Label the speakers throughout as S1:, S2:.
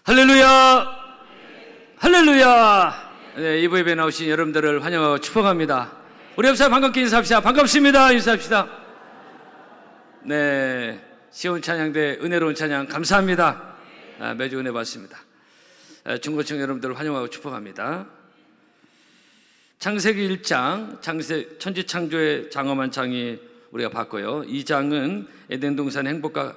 S1: 할렐루야! 할렐루야! 네, 이부 예배에 나오신 여러분들을 환영하고 축복합니다. 우리 옆 사람 반갑게 인사합시다. 반갑습니다. 인사합시다. 네, 시온 찬양대 은혜로운 찬양 감사합니다. 매주 은혜 받습니다. 중고층 여러분들을 환영하고 축복합니다. 창세기 1장, 천지창조의 장엄한 장이 우리가 봤고요. 2장은 에덴 동산의 행복과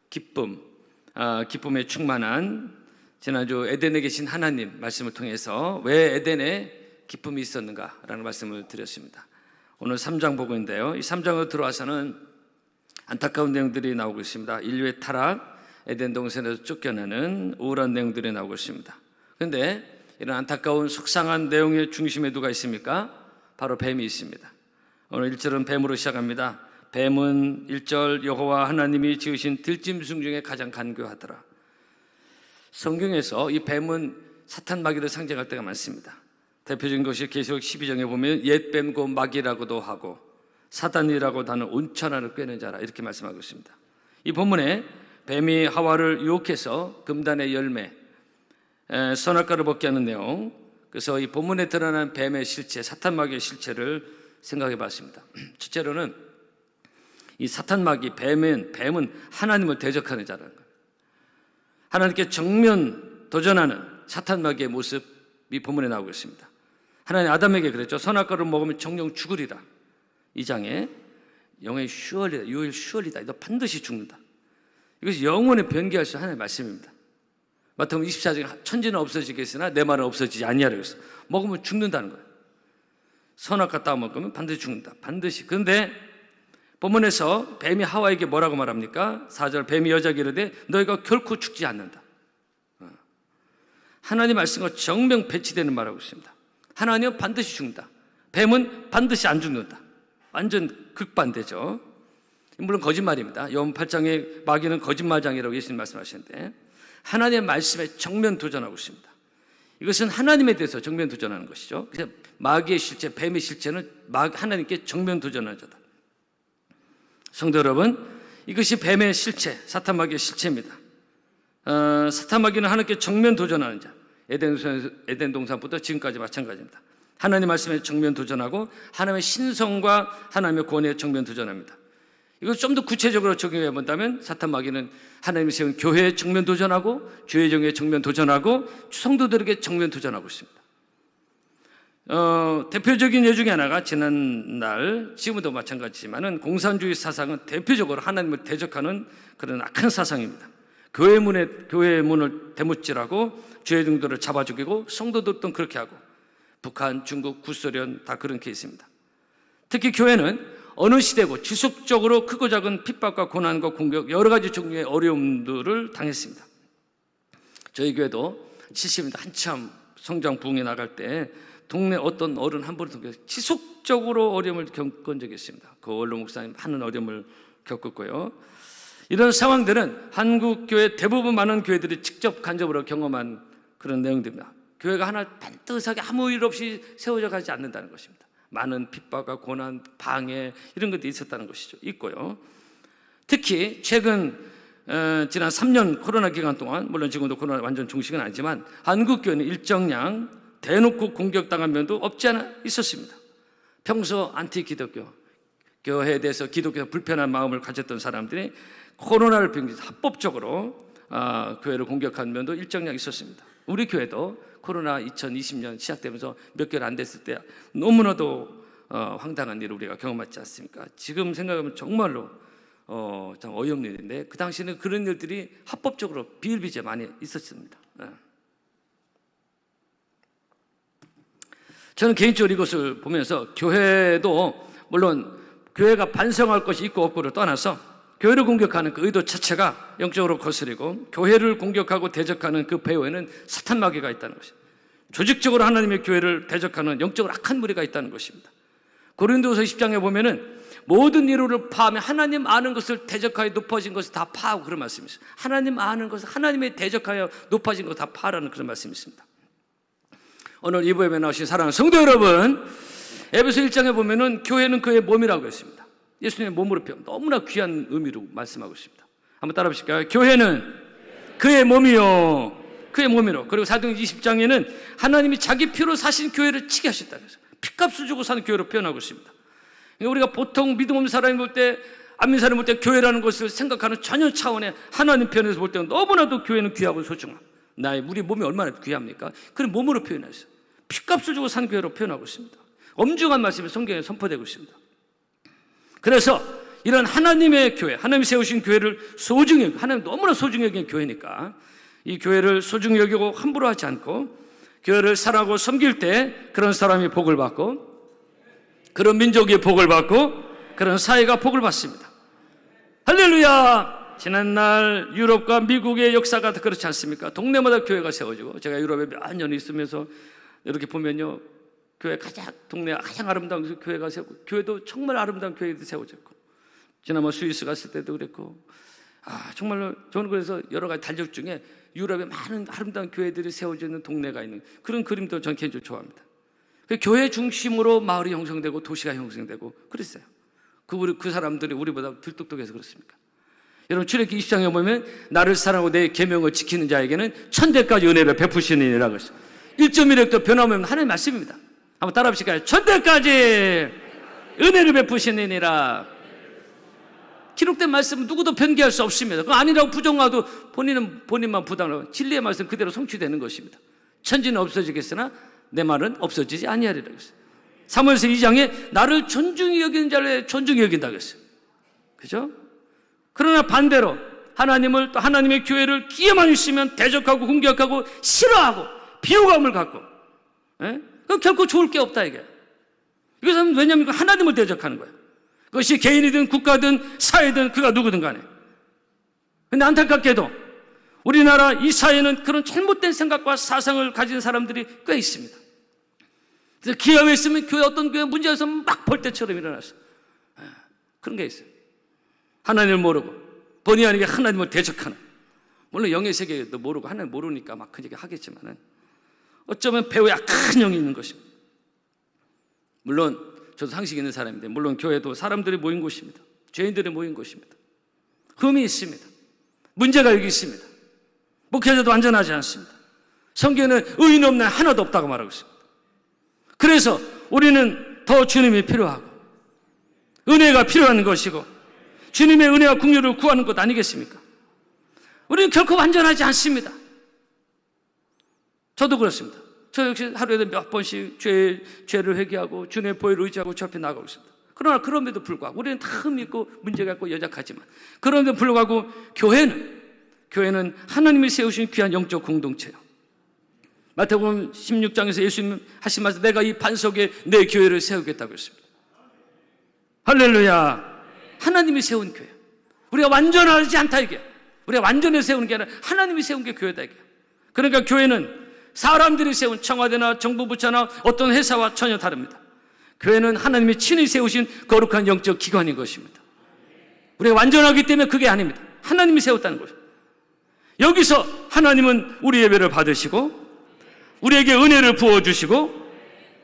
S1: 기쁨에 충만한 지난주 에덴에 계신 하나님 말씀을 통해서 왜 에덴에 기쁨이 있었는가라는 말씀을 드렸습니다. 오늘 3장 보고 있는데요. 이 3장으로 들어와서는 안타까운 내용들이 나오고 있습니다. 인류의 타락, 에덴 동산에서 쫓겨나는 우울한 내용들이 나오고 있습니다. 그런데 이런 안타까운 속상한 내용의 중심에 누가 있습니까? 바로 뱀이 있습니다. 오늘 1절은 뱀으로 시작합니다. 뱀은 1절 여호와 하나님이 지으신 들짐승 중에 가장 간교하더라. 성경에서 이 뱀은 사탄 마귀를 상징할 때가 많습니다. 대표적인 것이 계시록 12장에 보면 옛 뱀고 마귀라고도 하고 사단이라고도 하는 온천하를 꿰는 자라 이렇게 말씀하고 있습니다. 이 본문에 뱀이 하와를 유혹해서 금단의 열매 선악과를 먹게 하는 내용, 그래서 이 본문에 드러난 뱀의 실체, 사탄 마귀의 실체를 생각해 봤습니다. 첫째로는 이 사탄 마귀 뱀은 하나님을 대적하는 자라는 거예요. 하나님께 정면 도전하는 사탄 마귀의 모습이 본문에 나오고 있습니다. 하나님 아담에게 그랬죠. 선악과를 먹으면 정령 죽으리라. 2장에 영의 슈얼이다. You will surely다. 너 반드시 죽는다. 이것이 영원히 변개할 수 있는 하나님의 말씀입니다. 마태복음 24장에 천지는 없어지겠으나 내 말은 없어지지 아니하라 그랬어. 먹으면 죽는다는 거예요. 선악과 따 먹으면 반드시 죽는다. 반드시. 그런데 본문에서 뱀이 하와에게 뭐라고 말합니까? 4절 뱀이 여자에게 이르되 너희가 결코 죽지 않는다. 하나님 말씀과 정명 배치되는 말하고 있습니다. 하나님은 반드시 죽는다. 뱀은 반드시 안 죽는다. 완전 극반대죠. 물론 거짓말입니다. 요한 8장에 마귀는 거짓말장이라고 예수님 말씀하시는데 하나님의 말씀에 정면 도전하고 있습니다. 이것은 하나님에 대해서 정면 도전하는 것이죠. 그래서 마귀의 실체, 뱀의 실체는 하나님께 정면 도전하는 자다. 성도 여러분, 이것이 뱀의 실체, 사탄 마귀의 실체입니다. 사탄 마귀는 하나님께 정면 도전하는 자. 에덴 동산부터 지금까지 마찬가지입니다. 하나님 말씀에 정면 도전하고 하나님의 신성과 하나님의 권위에 정면 도전합니다. 이걸 좀 더 구체적으로 적용해 본다면 사탄 마귀는 하나님이 세운 교회에 정면 도전하고 주의 정에 정면 도전하고 성도들에게 정면 도전하고 있습니다. 대표적인 예 중에 하나가 지난날, 지금도 마찬가지지만은 공산주의 사상은 대표적으로 하나님을 대적하는 그런 악한 사상입니다. 교회 문을 대무찔하고 주의 종들을 잡아 죽이고 성도들도 그렇게 하고 북한, 중국, 구소련 다 그런 케이스입니다. 특히 교회는 어느 시대고 지속적으로 크고 작은 핍박과 고난과 공격 여러 가지 종류의 어려움들을 당했습니다. 저희 교회도 70년대 한참 성장 부흥에 나갈 때 동네 어떤 어른 한 분을 통해서 지속적으로 어려움을 겪은 적이 있습니다. 그 원로 목사님 많은 어려움을 겪었고요. 이런 상황들은 한국 교회 대부분 많은 교회들이 직접 간접으로 경험한 그런 내용들입니다. 교회가 하나 반듯하게 아무 일 없이 세워져 가지 않는다는 것입니다. 많은 핍박과 고난, 방해 이런 것들이 있었다는 것이죠. 있고요. 특히 최근 지난 3년 코로나 기간 동안, 물론 지금도 코로나 완전 종식은 아니지만 한국 교회는 일정량 대놓고 공격당한 면도 없지 않아 있었습니다. 평소 안티 기독교, 교회에 대해서 기독교에 불편한 마음을 가졌던 사람들이 코로나를 병해서 합법적으로 교회를 공격한 면도 일정량 있었습니다. 우리 교회도 코로나 2020년 시작되면서 몇 개월 안 됐을 때 너무나도 황당한 일을 우리가 경험했지 않습니까? 지금 생각하면 정말로 참 어이없는 일인데 그 당시에는 그런 일들이 합법적으로 비일비재 많이 있었습니다. 저는 개인적으로 이것을 보면서 교회도 물론 교회가 반성할 것이 있고 없고를 떠나서 교회를 공격하는 그 의도 자체가 영적으로 거스리고 교회를 공격하고 대적하는 그 배후에는 사탄 마귀가 있다는 것입니다. 조직적으로 하나님의 교회를 대적하는 영적으로 악한 무리가 있다는 것입니다. 고린도서 10장에 보면은 모든 이루를 파하며 하나님 아는 것을 대적하여 높아진 것을 다 파하고 그런 말씀이 있어요. 하나님 아는 것을 하나님의 대적하여 높아진 것을 다 파라는 그런 말씀이 있습니다. 오늘 이부 예배에 나오신 사랑하는 성도 여러분, 에베소 1장에 보면은 교회는 그의 몸이라고 했습니다. 예수님의 몸으로 표현, 너무나 귀한 의미로 말씀하고 있습니다. 한번 따라 보실까요? 교회는 그의 몸이요 그의 몸이로. 그리고 사도행전 20장에는 하나님이 자기 피로 사신 교회를 치게 하셨다. 그래서 피값을 주고 사는 교회로 표현하고 있습니다. 그러니까 우리가 보통 믿음 없는 사람이 볼 때, 안 믿는 사람이 볼 때 교회라는 것을 생각하는 전혀 차원의 하나님 편에서 볼 때는 너무나도 교회는 귀하고 소중하고, 우리 몸이 얼마나 귀합니까? 그런 몸으로 표현했어요. 피값을 주고 산 교회로 표현하고 있습니다. 엄중한 말씀이 성경에 선포되고 있습니다. 그래서 이런 하나님의 교회, 하나님이 세우신 교회를 소중히 여기고, 하나님 너무나 소중히 여기는 교회니까 이 교회를 소중히 여기고 함부로 하지 않고 교회를 사랑하고 섬길 때 그런 사람이 복을 받고, 그런 민족이 복을 받고, 그런 사회가 복을 받습니다. 할렐루야! 지난날 유럽과 미국의 역사가 그렇지 않습니까? 동네마다 교회가 세워지고, 제가 유럽에 몇 년 있으면서 이렇게 보면요, 교회 동네가 가장 아름다운 교회가 세우고, 교회도 정말 아름다운 교회도 세워졌고, 지난번 스위스 갔을 때도 그랬고, 정말로 저는 그래서 여러 가지 달력 중에 유럽에 많은 아름다운 교회들이 세워지는 동네가 있는 그런 그림도 저는 개인적으로 좋아합니다. 교회 중심으로 마을이 형성되고 도시가 형성되고 그랬어요. 그 사람들이 우리보다 덜 똑똑해서 그렇습니까? 여러분, 출애굽기 20장에 보면 나를 사랑하고 내 계명을 지키는 자에게는 천대까지 은혜를 베푸시느니라고 했어요. 1.1획도 변함없는 하나님의 말씀입니다. 한번 따라 합시다. 천대까지 은혜를 베푸시느니라. 기록된 말씀은 누구도 변개할 수 없습니다. 그거 아니라고 부정하도 본인만 부당하고 진리의 말씀 그대로 성취되는 것입니다. 천지는 없어지겠으나 내 말은 없어지지 아니하리라고 했어요. 사무엘서 2장에 나를 존중히 여기는 자를 존중히 여긴다고 했어요. 그죠? 그러나 반대로 하나님을, 또 하나님의 교회를 기회만 있으면 대적하고 공격하고 싫어하고 비호감을 갖고, 그건 결코 좋을 게 없다 이게. 이것은 왜냐하면 하나님을 대적하는 거예요. 그것이 개인이든 국가든 사회든 그가 누구든 간에. 그런데 안타깝게도 우리나라 이 사회는 그런 잘못된 생각과 사상을 가진 사람들이 꽤 있습니다. 그래서 기회가 있으면 어떤 교회 문제가 있으면 막 벌떼처럼 일어났어요. 그런 게 있어요. 하나님을 모르고 본의 아니게 하나님을 대적하는, 물론 영의 세계도 모르고 하나님 모르니까 막 그렇게 하겠지만은 어쩌면 배후에 악한 영이 있는 것입니다. 물론 저도 상식 있는 사람인데, 물론 교회도 사람들이 모인 곳입니다. 죄인들이 모인 곳입니다. 흠이 있습니다. 문제가 여기 있습니다. 목회자도 완전하지 않습니다. 성경에는 의인 없는 하나도 없다고 말하고 있습니다. 그래서 우리는 더 주님이 필요하고 은혜가 필요한 것이고 주님의 은혜와 긍휼을 구하는 것 아니겠습니까? 우리는 결코 완전하지 않습니다. 저도 그렇습니다. 저 역시 하루에도 몇 번씩 죄를 회개하고 주님의 보혈을 의지하고 주 앞에 나가고 있습니다. 그러나 그럼에도 불구하고 우리는 다 흠이 있고 문제가 있고 연약하지만, 그럼에도 불구하고 교회는 하나님이 세우신 귀한 영적 공동체예요. 마태복음 16장에서 예수님 하신 말씀, 내가 이 반석에 내 교회를 세우겠다고 했습니다. 할렐루야. 하나님이 세운 교회. 우리가 완전하지 않다 이게. 우리가 완전히 세우는 게 아니라 하나님이 세운 게 교회다 이게. 그러니까 교회는 사람들이 세운 청와대나 정부 부처나 어떤 회사와 전혀 다릅니다. 교회는 하나님이 친히 세우신 거룩한 영적 기관인 것입니다. 우리가 완전하기 때문에 그게 아닙니다. 하나님이 세웠다는 것입니다. 여기서 하나님은 우리 예배를 받으시고 우리에게 은혜를 부어주시고,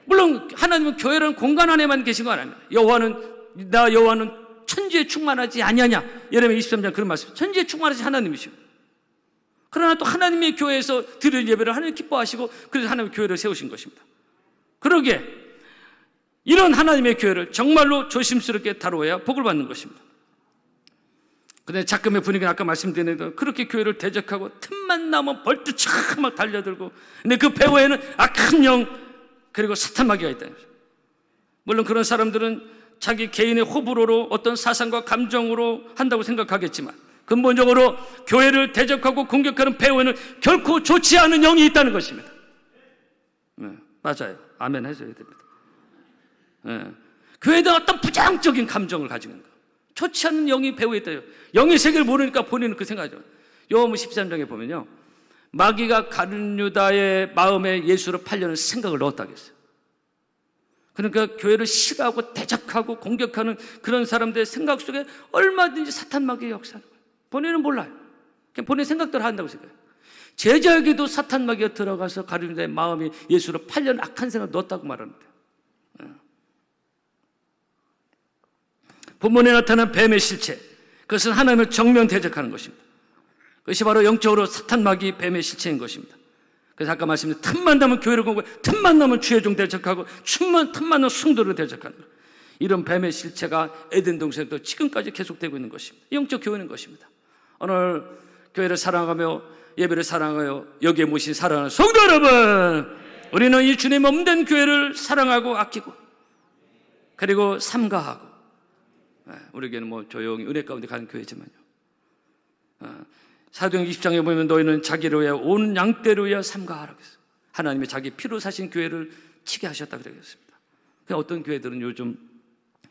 S1: 물론 하나님은 교회라는 공간 안에만 계신 건 아닙니다. 여호와는 천지에 충만하지 아니하냐. 예레미야 23장 그런 말씀. 천지에 충만하지 하나님이시고, 그러나 또 하나님의 교회에서 드릴 예배를 하나님 기뻐하시고, 그래서 하나님의 교회를 세우신 것입니다. 그러기에 이런 하나님의 교회를 정말로 조심스럽게 다루어야 복을 받는 것입니다. 그런데 작금의 분위기는 아까 말씀드린 대로 그렇게 교회를 대적하고 틈만 나면 벌떼처럼 막 달려들고, 근데 그 배후에는 악한 영 그리고 사탄 마귀가 있다는 거죠. 물론 그런 사람들은 자기 개인의 호불호로 어떤 사상과 감정으로 한다고 생각하겠지만, 근본적으로 교회를 대적하고 공격하는 배후에는 결코 좋지 않은 영이 있다는 것입니다. 맞아요. 아멘 해줘야 됩니다. 교회에 대한 어떤 부정적인 감정을 가지고 있는 거, 좋지 않은 영이 배후에 있다. 영의 세계를 모르니까 본인은 그 생각하죠. 요한복음 13장에 보면요, 마귀가 가룟 유다의 마음에 예수를 팔려는 생각을 넣었다고 했어요. 그러니까 교회를 싫어하고 대적하고 공격하는 그런 사람들의 생각 속에 얼마든지 사탄 마귀의 역사를, 본인은 몰라요. 그냥 본인 생각대로 한다고 생각해요. 제자에게도 사탄 마귀가 들어가서 가룟 유다의 마음이 예수를 팔려는 악한 생각을 넣었다고 말하는데, 본문에 나타난 뱀의 실체, 그것은 하나님을 정면 대적하는 것입니다. 그것이 바로 영적으로 사탄 마귀 뱀의 실체인 것입니다. 그래서 아까 말씀드린 틈만 나면 교회를 공부하고 틈만 나면 주의 종 대적하고 틈만 나면 성도를 대적하는 거예요. 이런 뱀의 실체가 에덴 동산에도 지금까지 계속되고 있는 것입니다. 영적 교회는 것입니다. 오늘 교회를 사랑하며 예배를 사랑하여 여기에 모신 사랑하는 성도 여러분, 우리는 이 주님 몸된 교회를 사랑하고 아끼고 그리고 삼가하고, 우리에게는 뭐 조용히 은혜 가운데 가는 교회지만요, 사도행 20장에 보면 너희는 자기를 위하여 온 양떼를 위하여 삼가하라고 했어요. 하나님이 자기 피로 사신 교회를 치게 하셨다 그랬습니다. 어떤 교회들은 요즘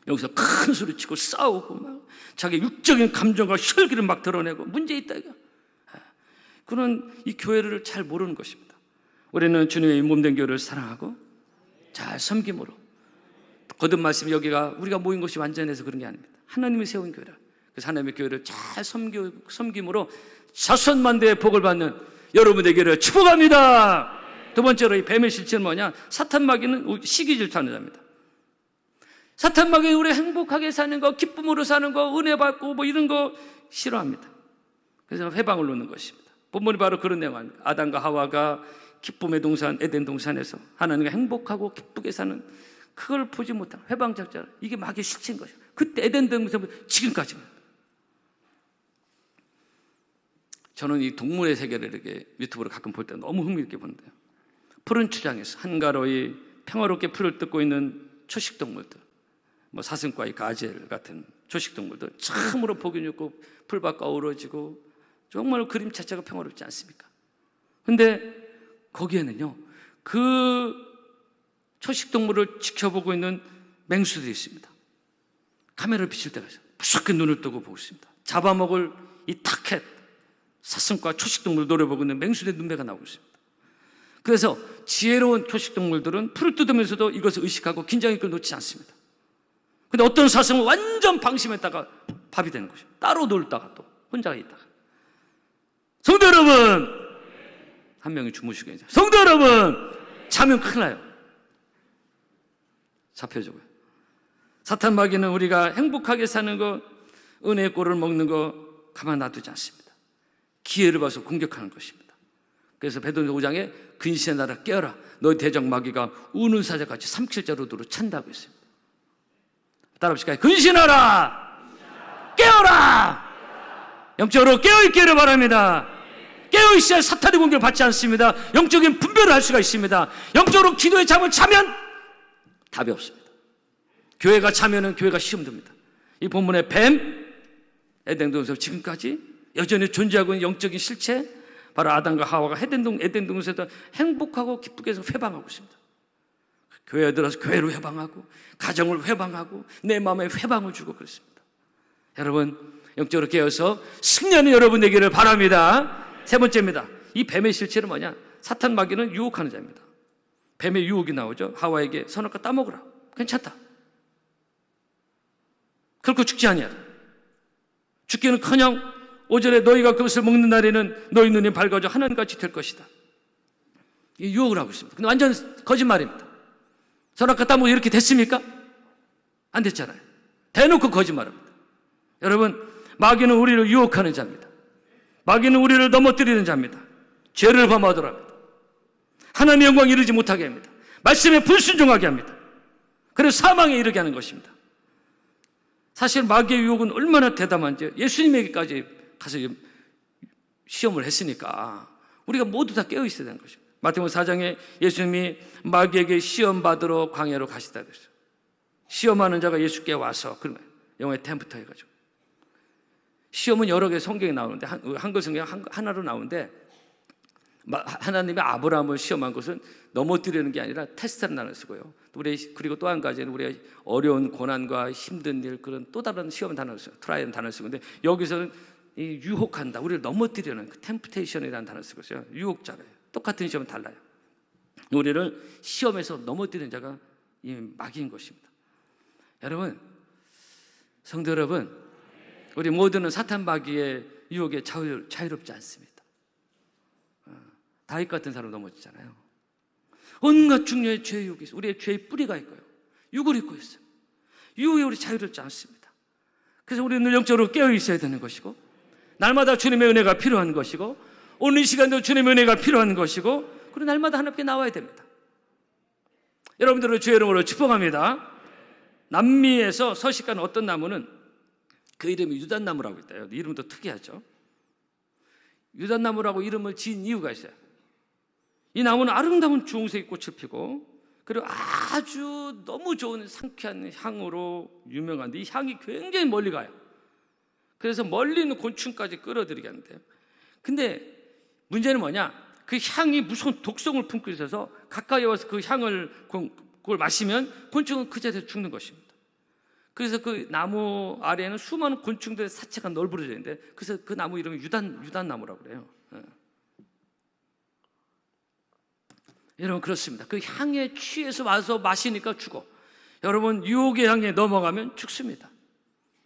S1: 여기서 큰 소리 치고 싸우고 막 자기 육적인 감정과 혈기를 막 드러내고 문제 있다, 이거. 그런 이 교회를 잘 모르는 것입니다. 우리는 주님의 몸된 교회를 사랑하고 잘 섬김으로, 거듭 말씀, 여기가 우리가 모인 것이 완전해서 그런 게 아닙니다. 하나님이 세운 교회라. 그래서 하나님의 교회를 잘 섬김으로 자손만대의 복을 받는 여러분에게를 축복합니다. 두 번째로 이 뱀의 실체는 뭐냐? 사탄 마귀는 시기 질투하는 자입니다. 사탄 마귀는 우리 행복하게 사는 거, 기쁨으로 사는 거, 은혜 받고 뭐 이런 거 싫어합니다. 그래서 회방을 놓는 것입니다. 본문이 바로 그런 내용입니다. 아담과 하와가 기쁨의 동산 에덴 동산에서 하나님과 행복하고 기쁘게 사는 그걸 보지 못한 회방작전, 이게 마귀의 실체인 것이죠. 그때 에덴 동산부터 지금까지입니다. 저는 이 동물의 세계를 이렇게 유튜브로 가끔 볼 때 너무 흥미있게 보는데요, 푸른 추장에서 한가로이 평화롭게 풀을 뜯고 있는 초식동물들, 뭐 사슴과의 가젤 같은 초식동물들, 참으로 보기 좋고 풀밭과 어우러지고 정말 그림 자체가 평화롭지 않습니까? 근데 거기에는요, 그 초식동물을 지켜보고 있는 맹수들이 있습니다. 카메라를 비칠 때가 있어요. 무섭게 눈을 뜨고 보고 있습니다. 잡아먹을 이 타켓, 사슴과 초식동물을 노려보고 있는 맹수들의 눈매가 나오고 있습니다. 그래서 지혜로운 초식동물들은 풀을 뜯으면서도 이것을 의식하고 긴장이 놓지 않습니다. 근데 어떤 사슴은 완전 방심했다가 밥이 되는 것이죠. 따로 놀다가 또 혼자 있다가. 성도 여러분, 한 명이 주무시고 있어요. 성도 여러분, 자면 큰일 나요. 잡혀주고요. 사탄 마귀는 우리가 행복하게 사는 거, 은혜의 꼴을 먹는 거 가만 놔두지 않습니다. 기회를 봐서 공격하는 것입니다. 그래서 베드로 5장에 근시의 나라 깨어라, 너희 대적 마귀가 우는 사자같이 삼킬자로도로 찬다고 했습니다. 따라 합시다. 근신하라, 깨어라. 영적으로 깨어있기를 바랍니다. 깨어있어야 사탄의 공격을 받지 않습니다. 영적인 분별을 할 수가 있습니다. 영적으로 기도에 잠을 자면 답이 없습니다. 교회가 자면은 교회가 시험됩니다. 이 본문의 뱀, 에덴 동산에서 지금까지 여전히 존재하고 있는 영적인 실체, 바로 아담과 하와가 에덴 동산에서 행복하고 기쁘게 해서 회방하고 있습니다. 교회에 들어서 교회를 회방하고 가정을 회방하고 내 마음에 회방을 주고 그렇습니다. 여러분, 영적으로 깨어서 승리하는 여러분 되기를 바랍니다. 세 번째입니다. 이 뱀의 실체는 뭐냐? 사탄 마귀는 유혹하는 자입니다. 뱀의 유혹이 나오죠. 하와에게 선악과 따먹으라, 괜찮다, 결코 죽지 아니하라, 죽기는커녕 오전에 너희가 그것을 먹는 날에는 너희 눈이 밝아져 하나님같이 될 것이다. 이 유혹을 하고 있습니다. 근데 완전 거짓말입니다. 선악과 따먹으면 이렇게 됐습니까? 안 됐잖아요. 대놓고 거짓말합니다. 여러분, 마귀는 우리를 유혹하는 자입니다. 마귀는 우리를 넘어뜨리는 자입니다. 죄를 범하도록 합니다. 하나님의 영광에 이르지 못하게 합니다. 말씀에 불순종하게 합니다. 그래서 사망에 이르게 하는 것입니다. 사실 마귀의 유혹은 얼마나 대담한지, 예수님에게까지 가서 시험을 했으니까 우리가 모두 다 깨어있어야 되는 것입니다. 마태복음 4장에 예수님이 마귀에게 시험받으러 광야로 가시다 그랬어요. 시험하는 자가 예수께 와서, 그런 거예요. 영어에 템프터 해가지고. 시험은 여러 개 성경에 나오는데, 한글 성경 하나로 나오는데, 하나님의 아브라함을 시험한 것은 넘어뜨리는 게 아니라 테스트라는 단어를 쓰고요. 그리고 또 한 가지는 우리가 어려운 고난과 힘든 일, 그런 또 다른 시험 단어를 써요. 트라이라는 단어를 쓰고, 근데 여기서는 이 유혹한다, 우리를 넘어뜨리는 그 템프테이션이라는 단어를 쓰고 있어요. 유혹자래요. 똑같은 시험은 달라요. 우리를 시험에서 넘어뜨리는 자가 이 마귀인 것입니다. 여러분, 성도 여러분, 우리 모두는 사탄 마귀의 유혹에 자유롭지 않습니다. 다윗 같은 사람 넘어지잖아요. 온갖 중요한 죄의 유혹이 있어요. 우리의 죄의 뿌리가 있고요, 육을 입고 있어요. 유혹에 우리 자유롭지 않습니다. 그래서 우리는 늘 영적으로 깨어 있어야 되는 것이고, 날마다 주님의 은혜가 필요한 것이고, 오늘 이 시간도 주님의 은혜가 필요한 것이고, 그리고 날마다 하나님께 나와야 됩니다. 여러분들을 주의 이름으로 축복합니다. 남미에서 서식하는 어떤 나무는 그 이름이 유단나무라고 있대요. 이름도 특이하죠. 유단나무라고 이름을 지은 이유가 있어요. 이 나무는 아름다운 주홍색 꽃을 피고 그리고 아주 너무 좋은 상쾌한 향으로 유명한데 이 향이 굉장히 멀리 가요. 그래서 멀리 있는 곤충까지 끌어들이게 하는데요. 근데 문제는 뭐냐? 그 향이 무서운 독성을 품고 있어서 가까이 와서 그 향을 그걸 마시면 곤충은 그 자리에서 죽는 것입니다. 그래서 그 나무 아래에는 수많은 곤충들의 사체가 널브러져 있는데 그래서 그 나무 이름이 유단나무라고 그래요. 여러분 그렇습니다. 그 향에 취해서 와서 마시니까 죽어. 여러분 유혹의 향에 넘어가면 죽습니다.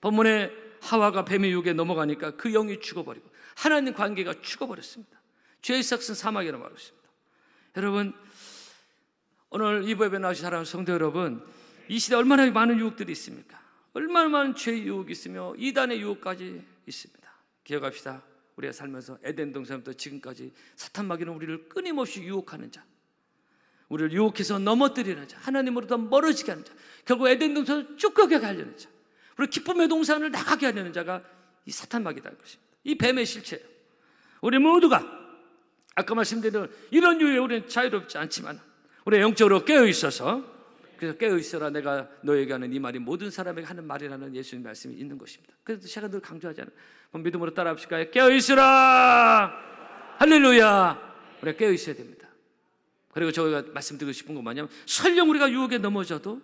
S1: 본문에 하와가 뱀의 유혹에 넘어가니까 그 영이 죽어버리고 하나님 관계가 죽어버렸습니다. 죄의 삭은 사막이라고 말하고 있습니다. 여러분 오늘 이 예배에 나오신 사랑하는 성도 여러분, 이 시대에 얼마나 많은 유혹들이 있습니까? 얼마나 많은 죄의 유혹이 있으며 이단의 유혹까지 있습니다. 기억합시다. 우리가 살면서 에덴 동산부터 지금까지 사탄 마귀는 우리를 끊임없이 유혹하는 자, 우리를 유혹해서 넘어뜨리는 자, 하나님으로부터 멀어지게 하는 자, 결국 에덴 동산을 쫓겨게 하려는 자, 우리 기쁨의 동산을 나가게 하려는 자가 이 사탄 마귀라는 것입니다. 이 뱀의 실체예요. 우리 모두가 아까 말씀드린 이런 유혹에 우리는 자유롭지 않지만 우리 영적으로 깨어있어서, 그래서 깨어있어라 내가 너에게 하는 이 말이 모든 사람에게 하는 말이라는 예수님 말씀이 있는 것입니다. 그래서 제가 늘 강조하잖아요. 믿음으로 따라 합시다. 깨어있으라. 할렐루야. 우리가 깨어있어야 됩니다. 그리고 제가 말씀드리고 싶은 건 뭐냐면 설령 우리가 유혹에 넘어져도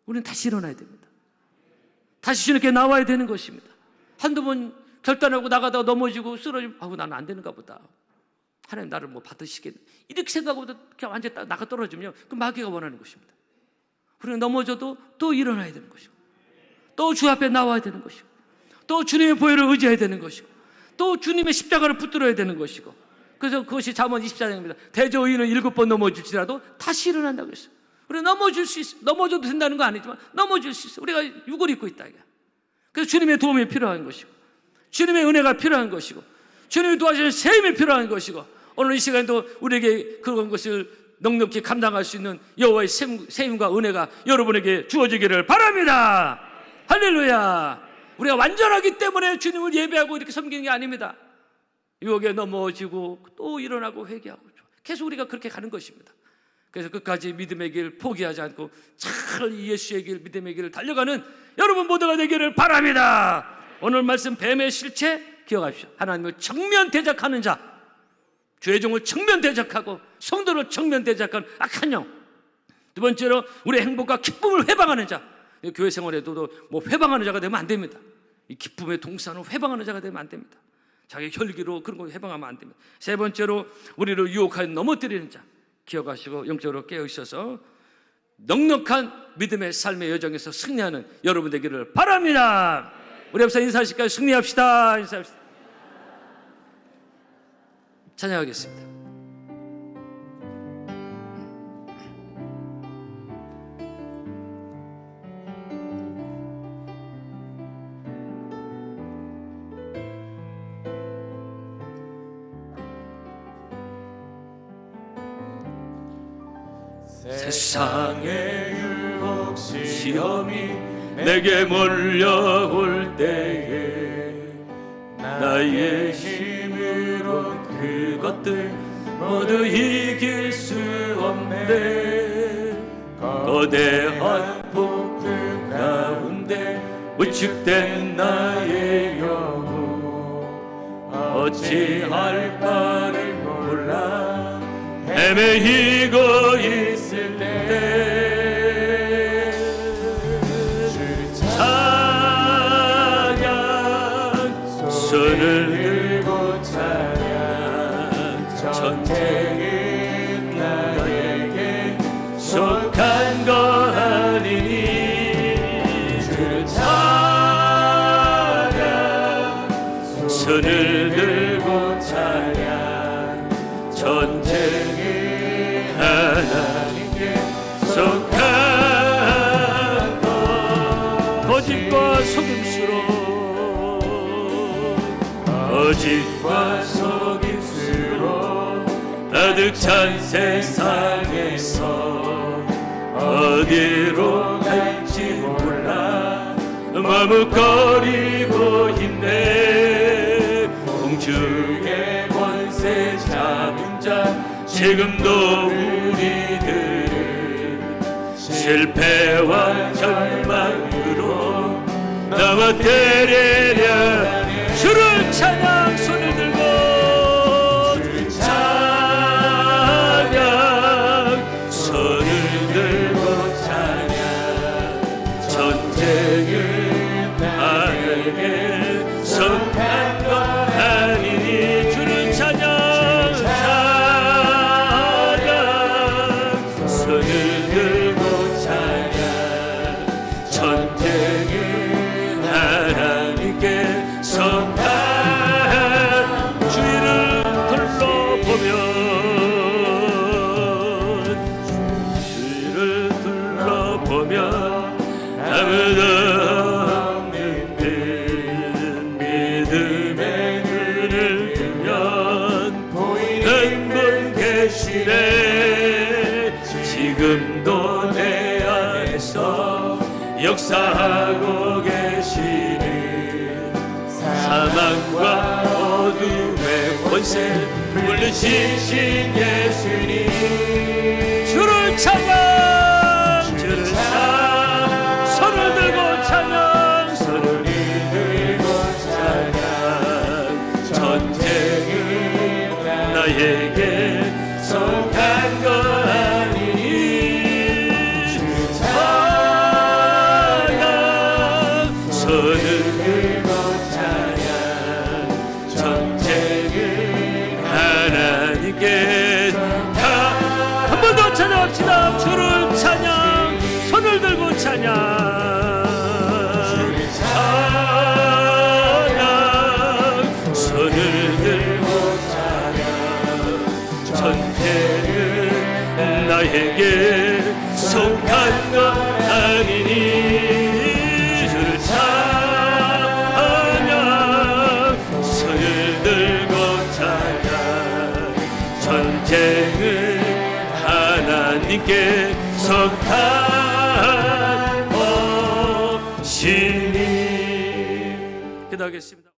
S1: 우리는 다시 일어나야 됩니다. 다시 주님께 나와야 되는 것입니다. 한두 번 결단하고 나가다가 넘어지고 쓰러지면 나는 안 되는가 보다. 하나님 나를 뭐 받으시겠네. 이렇게 생각하고도 그냥 완전히 나가 떨어지면 그 마귀가 원하는 것입니다. 우리는 넘어져도 또 일어나야 되는 것이고 또 주 앞에 나와야 되는 것이고 또 주님의 보혈을 의지해야 되는 것이고 또 주님의 십자가를 붙들어야 되는 것이고, 그래서 그것이 잠언 24장입니다. 대저 의인은 7번 넘어질지라도 다시 일어난다고 했어요. 우리가 넘어질 수 있어요. 넘어져도 된다는 건 아니지만 넘어질 수 있어요. 우리가 육을 입고 있다. 그래서 주님의 도움이 필요한 것이고 주님의 은혜가 필요한 것이고 주님이 도와주시는 세임이 필요한 것이고 오늘 이 시간에도 우리에게 그런 것을 넉넉히 감당할 수 있는 여호와의 세임과 은혜가 여러분에게 주어지기를 바랍니다. 할렐루야. 우리가 완전하기 때문에 주님을 예배하고 이렇게 섬기는 게 아닙니다. 유혹에 넘어지고 또 일어나고 회개하고 계속 우리가 그렇게 가는 것입니다. 그래서 끝까지 믿음의 길 포기하지 않고 잘 예수의 길, 믿음의 길을 달려가는 여러분 모두가 되기를 바랍니다. 오늘 말씀 뱀의 실체 기억하십시오. 하나님을 정면 대적하는 자, 주의 종을 정면 대적하고 성도를 정면 대적하는 악한 영. 두 번째로 우리의 행복과 기쁨을 회방하는 자. 교회 생활에도 뭐 회방하는 자가 되면 안 됩니다. 이 기쁨의 동산을 회방하는 자가 되면 안 됩니다. 자기 혈기로 그런 거 회방하면 안 됩니다. 세 번째로 우리를 유혹하여 넘어뜨리는 자. 기억하시고 영적으로 깨어있어서 넉넉한 믿음의 삶의 여정에서 승리하는 여러분 되기를 바랍니다. 우리 앞서 인사하실까요? 승리합시다. 인사합시다. 찬양하겠습니다.
S2: 세상의 유혹 시험이 내게 몰려올 때에 나의 힘으로 그것들 모두 이길 수 없네. 거대한 폭풍 가운데 위축된 나의 영혼 어찌할 바를 몰라 헤매이고 있을 때 찬양 손을 들고 찬양 전쟁은 나에게 속한 것 아니니 주 찬양 손을 들고 찬양 전쟁은 하나님께 속한 것 거짓과 속임수로 거짓과 속임수로 다 가득 찬 세상에서 어디로 갈지 몰라 머뭇거리고 있네. 공중의 권세 잡은 자 지금도 우리들은 실패와 절망으로 나와 때리려. 주를 찬양 손을 들고 찬양 손을 들고 찬양. 전쟁은 나에게 속한 것 아니니. 주를 찬양 찬양 손을 들고 찬양. 전쟁은 하나님께 속한. 주위를 둘러보면 아무도 없는 듯 믿음의 눈을 뜨면 보이는 분 계시네. 지금도 내 안에서 역사하고 계시는 사망과 어둠의 권세 물리치신 예수님. 주를 찬양 주를 찬양 손을 들고 찬양 손을 들고 찬양. 전쟁은 나에게 속한 것 아니니. 찬양 손을 들고 찬양. 전쟁은 하나님께 다. 한 번 더 찬양합시다. 주를 찬양 손을 들고 찬양. 찬양 손을 들고 찬양. 전쟁은 나에게 속한 것 아니니. 주를 찬양 손을 들고 찬양. 전쟁은 하나님께 속한 것이니. 기도하겠습니다.